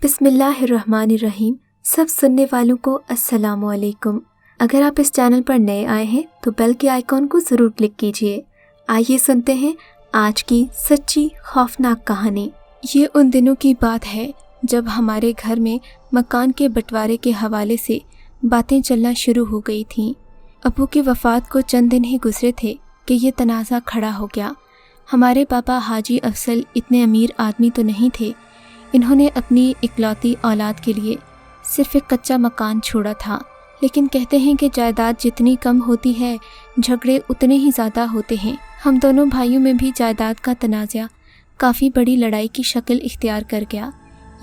बिस्मिल्लाहिर्रहमानिर्रहीम। सब सुनने वालों को अस्सलाम वालेकुम। अगर आप इस चैनल पर नए आए हैं तो बेल के आइकॉन को ज़रूर क्लिक कीजिए। आइए सुनते हैं आज की सच्ची खौफनाक कहानी। ये उन दिनों की बात है जब हमारे घर में मकान के बंटवारे के हवाले से बातें चलना शुरू हो गई थीं। अबू की वफ़ात को चंद दिन ही गुजरे थे कि ये तनाज़ा खड़ा हो गया। हमारे पापा हाजी अफसल इतने अमीर आदमी तो नहीं थे। इन्होंने अपनी इकलौती औलाद के लिए सिर्फ एक कच्चा मकान छोड़ा था, लेकिन कहते हैं कि जायदाद जितनी कम होती है झगड़े उतने ही ज़्यादा होते हैं। हम दोनों भाइयों में भी जायदाद का तनाज़ा काफ़ी बड़ी लड़ाई की शक्ल इख्तियार कर गया।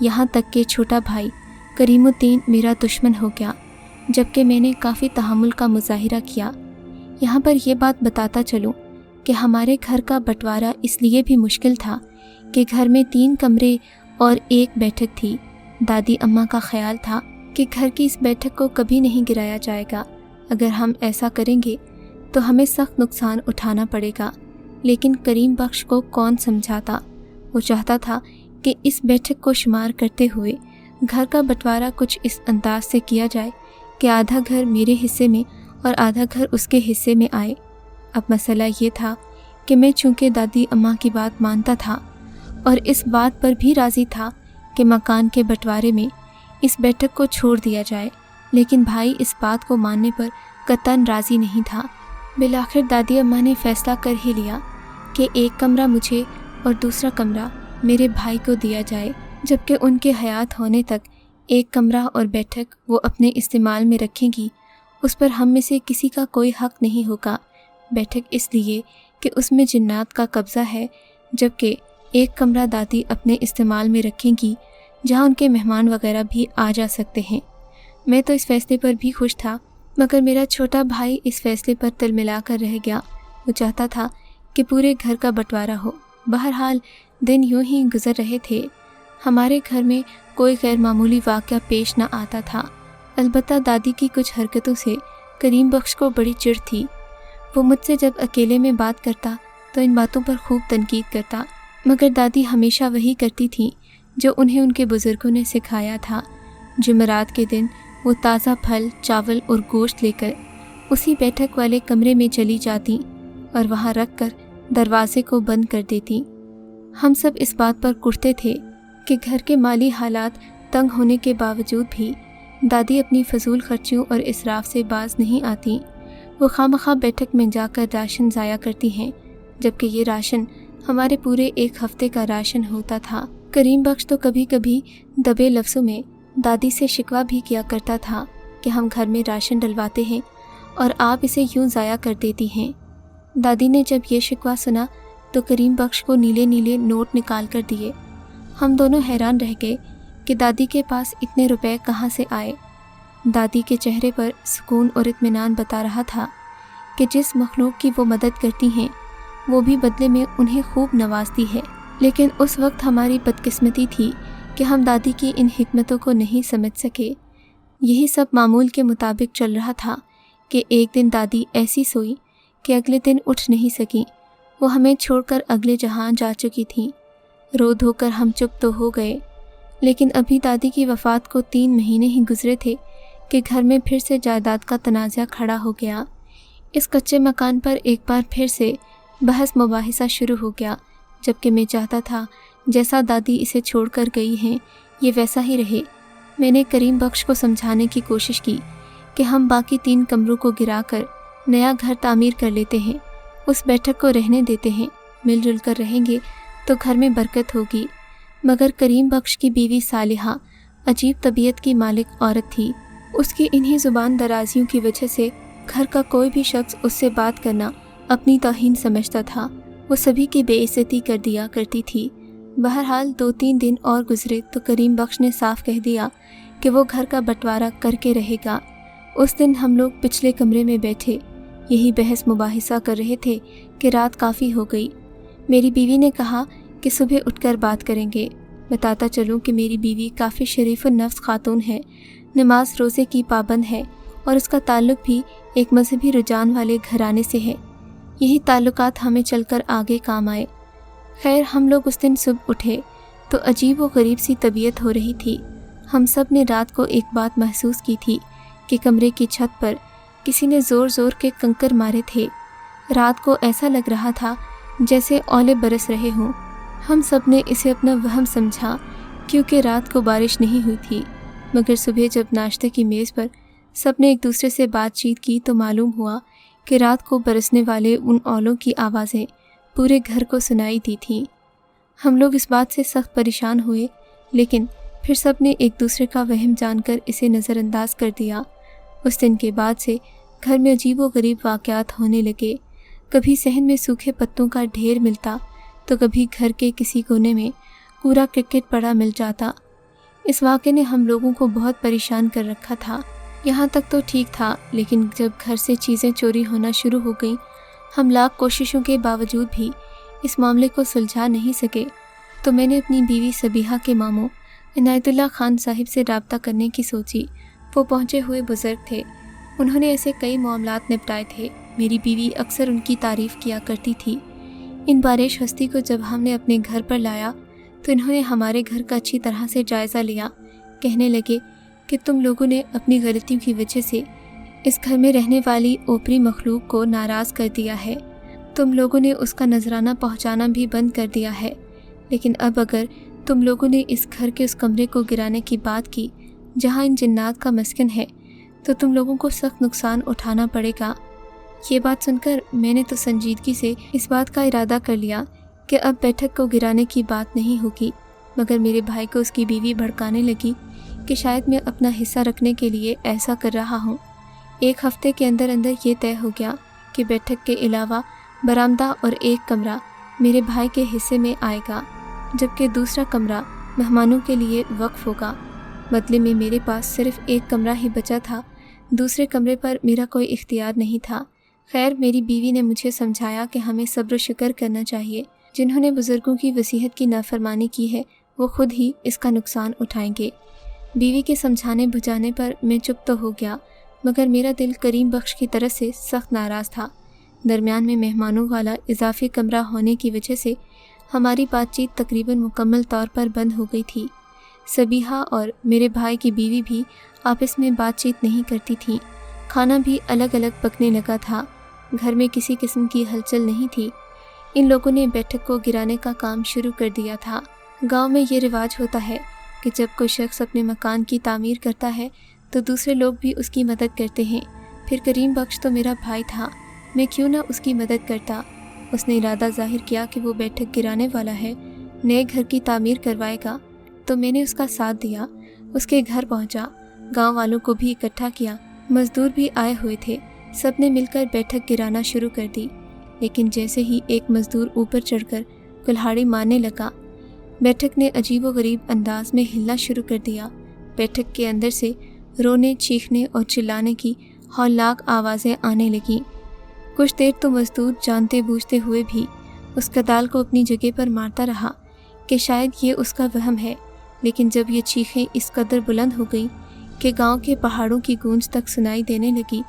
यहाँ तक कि छोटा भाई करीमुद्दीन मेरा दुश्मन हो गया, जबकि मैंने काफ़ी तहम्मुल का मुज़ाहिरा किया। यहाँ पर यह बात बताता चलूँ कि हमारे घर का बंटवारा इसलिए भी मुश्किल था कि घर में 3 कमरे और एक बैठक थी। दादी अम्मा का ख्याल था कि घर की इस बैठक को कभी नहीं गिराया जाएगा। अगर हम ऐसा करेंगे तो हमें सख्त नुकसान उठाना पड़ेगा। लेकिन करीम बख्श को कौन समझाता। वो चाहता था कि इस बैठक को शुमार करते हुए घर का बंटवारा कुछ इस अंदाज से किया जाए कि आधा घर मेरे हिस्से में और आधा घर उसके हिस्से में आए। अब मसला ये था कि मैं चूँकि दादी अम्मा की बात मानता था और इस बात पर भी राज़ी था कि मकान के बंटवारे में इस बैठक को छोड़ दिया जाए, लेकिन भाई इस बात को मानने पर कतई राज़ी नहीं था। बिलाखिर दादी अम्मा ने फ़ैसला कर ही लिया कि एक कमरा मुझे और दूसरा कमरा मेरे भाई को दिया जाए, जबकि उनके हयात होने तक एक कमरा और बैठक वो अपने इस्तेमाल में रखेंगी। उस पर हम में से किसी का कोई हक़ नहीं होगा। बैठक इसलिए कि उसमें जिन्नात का कब्ज़ा है, जबकि एक कमरा दादी अपने इस्तेमाल में रखेंगी, जहाँ उनके मेहमान वगैरह भी आ जा सकते हैं। मैं तो इस फ़ैसले पर भी खुश था, मगर मेरा छोटा भाई इस फ़ैसले पर तिलमिला कर रह गया। वो चाहता था कि पूरे घर का बंटवारा हो। बहरहाल दिन यूं ही गुजर रहे थे। हमारे घर में कोई गैर मामूली वाक़या पेश न आता था। अलबत्ता दादी की कुछ हरकतों से करीम बख्श को बड़ी चिढ़ थी। वो मुझसे जब अकेले में बात करता तो इन बातों पर खूब तनकीद करता, मगर दादी हमेशा वही करती थी जो उन्हें उनके बुज़ुर्गों ने सिखाया था। जुमेरात के दिन वो ताज़ा फल, चावल और गोश्त लेकर उसी बैठक वाले कमरे में चली जाती और वहाँ रख कर दरवाज़े को बंद कर देती। हम सब इस बात पर कुढ़ते थे कि घर के माली हालात तंग होने के बावजूद भी दादी अपनी फजूल खर्चियों और इसराफ से बाज नहीं आती। वो खामखा बैठक में जाकर राशन ज़ाया करती हैं, जबकि ये राशन हमारे पूरे एक हफ्ते का राशन होता था। करीम बख्श तो कभी कभी दबे लफ्ज़ों में दादी से शिकवा भी किया करता था कि हम घर में राशन डलवाते हैं और आप इसे यूं ज़ाया कर देती हैं। दादी ने जब ये शिकवा सुना तो करीम बख्श को नीले नीले नोट निकाल कर दिए। हम दोनों हैरान रह गए कि दादी के पास इतने रुपए कहाँ से आए। दादी के चेहरे पर सुकून और इत्मीनान बता रहा था कि जिस मखलूक की वो मदद करती हैं वो भी बदले में उन्हें खूब नवाजती है। लेकिन उस वक्त हमारी बदकिस्मती थी कि हम दादी की इन हिकमतों को नहीं समझ सके। यही सब मामूल के मुताबिक चल रहा था कि एक दिन दादी ऐसी सोई कि अगले दिन उठ नहीं सकी। वो हमें छोड़कर अगले जहां जा चुकी थी। रो धोकर हम चुप तो हो गए, लेकिन अभी दादी की वफ़ात को 3 महीने ही गुजरे थे कि घर में फिर से जायदाद का तनाज़ा खड़ा हो गया। इस कच्चे मकान पर एक बार फिर से बहस मुबाहिसा शुरू हो गया, जबकि मैं चाहता था जैसा दादी इसे छोड़कर गई हैं ये वैसा ही रहे। मैंने करीम बख्श को समझाने की कोशिश की कि हम बाकी 3 कमरों को गिराकर नया घर तामीर कर लेते हैं, उस बैठक को रहने देते हैं, मिलजुल कर रहेंगे तो घर में बरकत होगी। मगर करीम बख्श की बीवी सालिहा अजीब तबीयत की मालिक औरत थी। उसकी इन्हीं ज़ुबान दराजियों की वजह से घर का कोई भी शख्स उससे बात करना अपनी तौहीन समझता था। वो सभी की बेइज्जती कर दिया करती थी। बहरहाल 2-3 दिन और गुजरे तो करीम बख्श ने साफ कह दिया कि वो घर का बंटवारा करके रहेगा। उस दिन हम लोग पिछले कमरे में बैठे यही बहस मुबाहिसा कर रहे थे कि रात काफ़ी हो गई। मेरी बीवी ने कहा कि सुबह उठकर बात करेंगे। बताता चलूँ कि मेरी बीवी काफ़ी शरीफ नफ्स खातून है, नमाज रोज़े की पाबंद है और उसका ताल्लुक़ भी एक मजहबी रुझान वाले घराने से है। यही ताल्लुकात हमें चलकर आगे काम आए। खैर हम लोग उस दिन सुबह उठे तो अजीब व गरीब सी तबीयत हो रही थी। हम सब ने रात को एक बात महसूस की थी कि कमरे की छत पर किसी ने ज़ोर ज़ोर के कंकर मारे थे। रात को ऐसा लग रहा था जैसे ओले बरस रहे हों। हम सब ने इसे अपना वहम समझा क्योंकि रात को बारिश नहीं हुई थी, मगर सुबह जब नाश्ते की मेज़ पर सब ने एक दूसरे से बातचीत की तो मालूम हुआ कि रात को बरसने वाले उन ओलों की आवाज़ें पूरे घर को सुनाई दी थीं। हम लोग इस बात से सख्त परेशान हुए, लेकिन फिर सब ने एक दूसरे का वहम जानकर इसे नज़रअंदाज कर दिया। उस दिन के बाद से घर में अजीब व गरीब वाक़यात होने लगे। कभी सहन में सूखे पत्तों का ढेर मिलता तो कभी घर के किसी कोने में पूरा क्रिकेट पड़ा मिल जाता। इस वाक़े ने हम लोगों को बहुत परेशान कर रखा था। यहाँ तक तो ठीक था, लेकिन जब घर से चीज़ें चोरी होना शुरू हो गईं, हम लाख कोशिशों के बावजूद भी इस मामले को सुलझा नहीं सके। तो मैंने अपनी बीवी सबीहा के मामू इनायतुल्लाह खान साहिब से रब्ता करने की सोची। वो पहुँचे हुए बुज़ुर्ग थे। उन्होंने ऐसे कई मामलात निपटाए थे। मेरी बीवी अक्सर उनकी तारीफ़ किया करती थी। इन बारिश हस्ती को जब हमने अपने घर पर लाया तो इन्होंने हमारे घर का अच्छी तरह से जायज़ा लिया। कहने लगे कि तुम लोगों ने अपनी गलतियों की वजह से इस घर में रहने वाली ओपरी मखलूक को नाराज़ कर दिया है। तुम लोगों ने उसका नजराना पहुंचाना भी बंद कर दिया है, लेकिन अब अगर तुम लोगों ने इस घर के उस कमरे को गिराने की बात की जहां इन जिन्नात का मस्कन है, तो तुम लोगों को सख्त नुकसान उठाना पड़ेगा। ये बात सुनकर मैंने तो संजीदगी से इस बात का इरादा कर लिया कि अब बैठक को गिराने की बात नहीं होगी, मगर मेरे भाई को उसकी बीवी भड़काने लगी कि शायद मैं अपना हिस्सा रखने के लिए ऐसा कर रहा हूँ। एक हफ्ते के अंदर अंदर ये तय हो गया कि बैठक के अलावा बरामदा और एक कमरा मेरे भाई के हिस्से में आएगा, जबकि दूसरा कमरा मेहमानों के लिए वक्फ होगा। बदले में मेरे पास सिर्फ एक कमरा ही बचा था। दूसरे कमरे पर मेरा कोई इख्तियार नहीं था। खैर, मेरी बीवी ने मुझे समझाया कि हमें सब्र शुक्र करना चाहिए। जिन्होंने बुज़ुर्गों की वसीयत की नाफरमानी की है वो खुद ही इसका नुकसान उठाएंगे। बीवी के समझाने बुझाने पर मैं चुप तो हो गया, मगर मेरा दिल करीम बख्श की तरफ से सख्त नाराज़ था। दरमियान में मेहमानों वाला इजाफी कमरा होने की वजह से हमारी बातचीत तकरीबन मुकम्मल तौर पर बंद हो गई थी। सबीहा और मेरे भाई की बीवी भी आपस में बातचीत नहीं करती थी। खाना भी अलग अलग पकने लगा था। घर में किसी किस्म की हलचल नहीं थी। इन लोगों ने बैठक को गिराने का काम शुरू कर दिया था। गांव में ये रिवाज होता है कि जब कोई शख्स अपने मकान की तामीर करता है तो दूसरे लोग भी उसकी मदद करते हैं। फिर करीम बख्श तो मेरा भाई था, मैं क्यों ना उसकी मदद करता। उसने इरादा जाहिर किया कि वो बैठक गिराने वाला है, नए घर की तामीर करवाएगा, तो मैंने उसका साथ दिया। उसके घर पहुंचा, गांव वालों को भी इकट्ठा किया। मजदूर भी आए हुए थे। सब ने मिलकर बैठक गिराना शुरू कर दी। लेकिन जैसे ही एक मजदूर ऊपर चढ़कर कुल्हाड़ी मारने लगा, बैठक ने अजीब व गरीब अंदाज में हिलना शुरू कर दिया। बैठक के अंदर से रोने, चीखने और चिल्लाने की हौलनाक आवाज़ें आने लगीं। कुछ देर तो मजदूर जानते बूझते हुए भी उस कदाल को अपनी जगह पर मारता रहा कि शायद ये उसका वहम है। लेकिन जब ये चीखें इस कदर बुलंद हो गईं कि गांव के पहाड़ों की गूंज तक सुनाई देने लगी,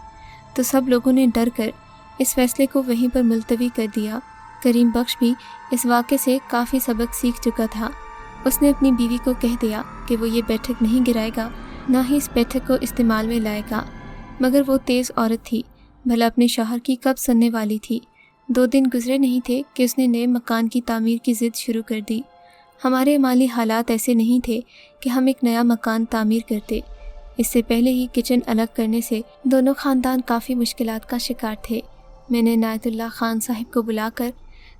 तो सब लोगों ने डर कर इस फैसले को वहीं पर मुलतवी कर दिया। करीम बख्श भी इस वाक़े से काफ़ी सबक सीख चुका था। उसने अपनी बीवी को कह दिया कि वो ये बैठक नहीं गिराएगा, ना ही इस बैठक को इस्तेमाल में लाएगा। मगर वो तेज़ औरत थी, भला अपने शौहर की कब सुनने वाली थी। 2 दिन गुजरे नहीं थे कि उसने नए मकान की तामीर की ज़िद शुरू कर दी। हमारे माली हालात ऐसे नहीं थे कि हम एक नया मकान तामीर करते। इससे पहले ही किचन अलग करने से दोनों ख़ानदान काफ़ी मुश्किलात का शिकार थे। मैंने इनायतुल्लाह खान साहिब को बुलाकर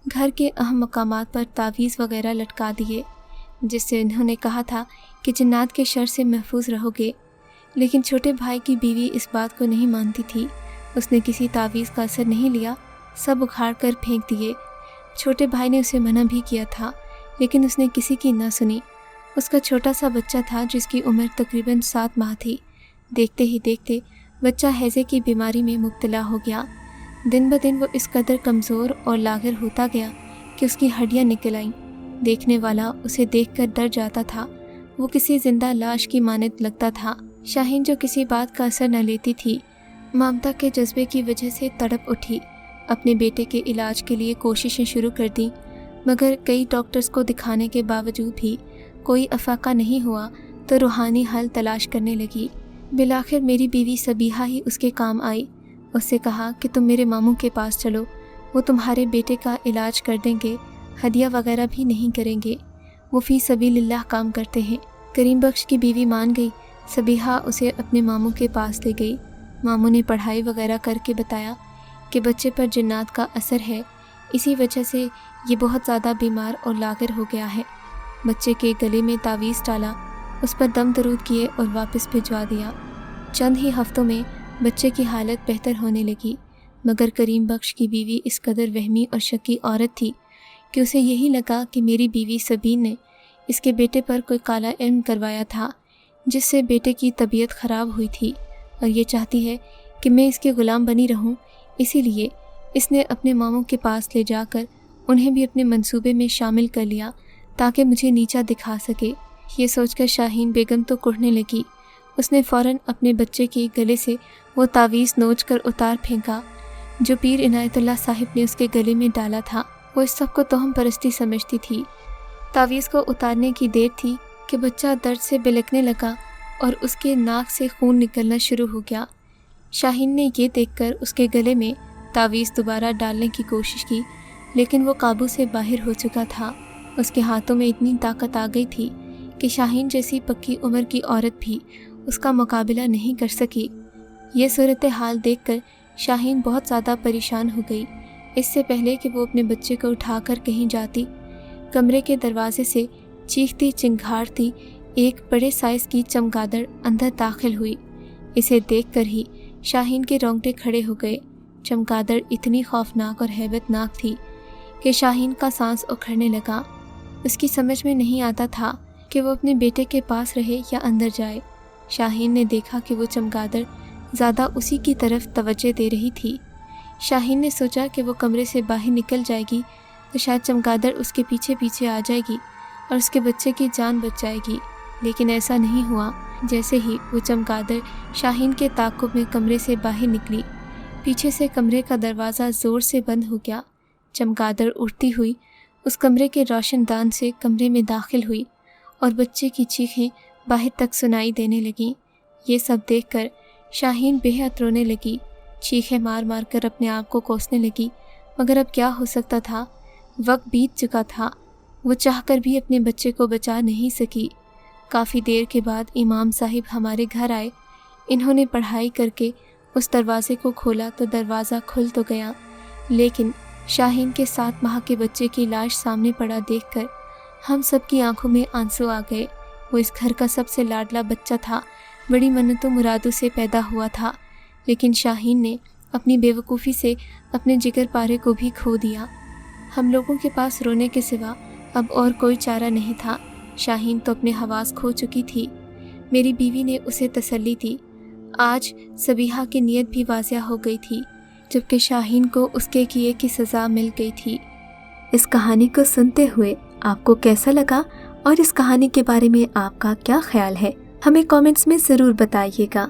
घर के अहम मकामात पर तावीज़ वगैरह लटका दिए, जिससे इन्होंने कहा था कि जिन्नात के शर से महफूज रहोगे। लेकिन छोटे भाई की बीवी इस बात को नहीं मानती थी। उसने किसी तावीज़ का असर नहीं लिया, सब उखाड़ कर फेंक दिए। छोटे भाई ने उसे मना भी किया था, लेकिन उसने किसी की न सुनी। उसका छोटा सा बच्चा था जिसकी उम्र तकरीबन 7 माह थी। देखते ही देखते बच्चा हैज़े की बीमारी में मुब्तला हो गया। दिन ब दिन वो इस कदर कमज़ोर और लाग़िर होता गया कि उसकी हड्डियाँ निकल आईं। देखने वाला उसे देखकर डर जाता था। वो किसी जिंदा लाश की मानद लगता था। शाहीन, जो किसी बात का असर न लेती थी, ममता के जज्बे की वजह से तड़प उठी। अपने बेटे के इलाज के लिए कोशिशें शुरू कर दी, मगर कई डॉक्टर्स को दिखाने के बावजूद भी کوئی افاقہ نہیں ہوا تو روحانی حل تلاش کرنے لگی۔ بالآخر میری بیوی سبیحہ ہی اس کے کام آئی۔ اس سے کہا کہ تم میرے ماموں کے پاس چلو، وہ تمہارے بیٹے کا علاج کر دیں گے، ہدیہ وغیرہ بھی نہیں کریں گے، وہ فی سبیل اللہ کام کرتے ہیں۔ کریم بخش کی بیوی مان گئی۔ سبیحہ اسے اپنے ماموں کے پاس لے گئی۔ ماموں نے پڑھائی وغیرہ کر کے بتایا کہ بچے پر جنات کا اثر ہے، اسی وجہ سے یہ بہت زیادہ بیمار اور لاغر ہو گیا ہے۔ بچے کے گلے میں تعویذ ڈالا، اس پر دم درود کیے اور واپس بھجوا دیا۔ چند ہی ہفتوں میں بچے کی حالت بہتر ہونے لگی، مگر کریم بخش کی بیوی اس قدر وہمی اور شکی عورت تھی کہ اسے یہی لگا کہ میری بیوی سبین نے اس کے بیٹے پر کوئی کالا علم کروایا تھا، جس سے بیٹے کی طبیعت خراب ہوئی تھی، اور یہ چاہتی ہے کہ میں اس کے غلام بنی رہوں۔ اسی لیے اس نے اپنے ماموں کے پاس لے جا کر انہیں بھی اپنے منصوبے میں شامل کر لیا تاکہ مجھے نیچا دکھا سکے۔ یہ سوچ کر شاہین بیگم تو کڑھنے لگی۔ اس نے فوراً اپنے بچے کے گلے سے وہ تعویذ نوچ کر اتار پھینکا جو پیر عنایت اللہ صاحب نے اس کے گلے میں ڈالا تھا۔ وہ اس سب کو توہم پرستی سمجھتی تھی۔ تعویذ کو اتارنے کی دیر تھی کہ بچہ درد سے بلکنے لگا اور اس کے ناک سے خون نکلنا شروع ہو گیا۔ شاہین نے یہ دیکھ کر اس کے گلے میں تعویذ دوبارہ ڈالنے کی کوشش کی، لیکن وہ قابو سے باہر ہو چکا تھا۔ اس کے ہاتھوں میں اتنی طاقت آ گئی تھی کہ شاہین جیسی پکی عمر کی عورت بھی اس کا مقابلہ نہیں کر سکی۔ یہ صورتحال دیکھ کر شاہین بہت زیادہ پریشان ہو گئی۔ اس سے پہلے کہ وہ اپنے بچے کو اٹھا کر کہیں جاتی، کمرے کے دروازے سے چیختی چنگھاڑتی ایک بڑے سائز کی چمگادڑ اندر داخل ہوئی۔ اسے دیکھ کر ہی شاہین کے رونگٹے کھڑے ہو گئے۔ چمگادڑ اتنی خوفناک اور ہیبت ناک تھی کہ شاہین کا سانس اکھڑنے لگا۔ اس کی سمجھ میں نہیں آتا تھا کہ وہ اپنے بیٹے کے پاس رہے یا اندر جائے۔ شاہین نے دیکھا کہ وہ چمگادڑ زیادہ اسی کی طرف توجہ دے رہی تھی۔ شاہین نے سوچا کہ وہ کمرے سے باہر نکل جائے گی تو شاید چمگادڑ اس کے پیچھے پیچھے آ جائے گی اور اس کے بچے کی جان بچ جائے گی، لیکن ایسا نہیں ہوا۔ جیسے ہی وہ چمگادڑ شاہین کے تعاقب میں کمرے سے باہر نکلی، پیچھے سے کمرے کا دروازہ زور سے بند ہو گیا۔ چمگادڑ اڑتی ہوئی اس کمرے کے روشن دان سے کمرے میں داخل ہوئی اور بچے کی چیخیں باہر تک سنائی دینے لگیں۔ یہ سب دیکھ کر شاہین بے حد رونے لگی، چیخیں مار مار کر اپنے آپ کو کوسنے لگی، مگر اب کیا ہو سکتا تھا؟ وقت بیت چکا تھا، وہ چاہ کر بھی اپنے بچے کو بچا نہیں سکی۔ کافی دیر کے بعد امام صاحب ہمارے گھر آئے۔ انہوں نے پڑھائی کر کے اس دروازے کو کھولا تو دروازہ کھل تو گیا، لیکن شاہین کے 7 ماہ کے بچے کی لاش سامنے پڑا دیکھ کر ہم سب کی آنکھوں میں آنسو آ گئے۔ وہ اس گھر کا سب سے لاڈلا بچہ تھا، بڑی منتوں مرادوں سے پیدا ہوا تھا، لیکن شاہین نے اپنی بے وقوفی سے اپنے جگر پارے کو بھی کھو دیا۔ ہم لوگوں کے پاس رونے کے سوا اب اور کوئی چارہ نہیں تھا۔ شاہین تو اپنے حواس کھو چکی تھی۔ میری بیوی نے اسے تسلی دی۔ آج سبیحہ کی نیت بھی واضح ہو گئی تھی، جبکہ شاہین کو اس کے کیے کی سزا مل گئی تھی۔ اس کہانی کو سنتے ہوئے آپ کو کیسا لگا اور اس کہانی کے بارے میں آپ کا کیا خیال ہے؟ ہمیں کامنٹس میں ضرور بتائیے گا۔